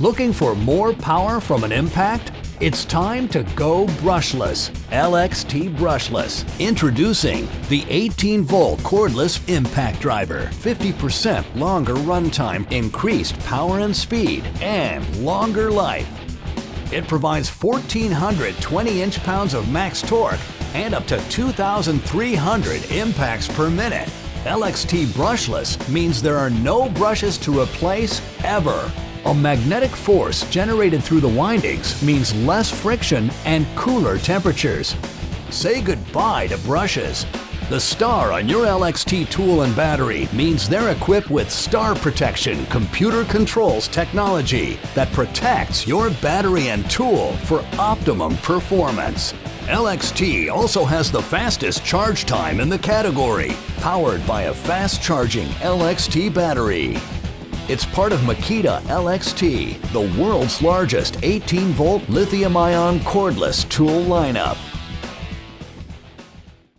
Looking for more power from an impact? It's time to go brushless. LXT Brushless. Introducing the 18-volt cordless impact driver. 50% longer runtime, increased power and speed, and longer life. It provides 1,400 20 pounds of max torque and up to 2,300 impacts per minute. LXT Brushless means there are no brushes to replace ever. A magnetic force generated through the windings means less friction and cooler temperatures. Say goodbye to brushes. The star on your LXT tool and battery means they're equipped with star protection computer controls technology that protects your battery and tool for optimum performance. LXT also has the fastest charge time in the category, powered by a fast-charging LXT battery. It's part of Makita LXT, the world's largest 18-volt lithium-ion cordless tool lineup.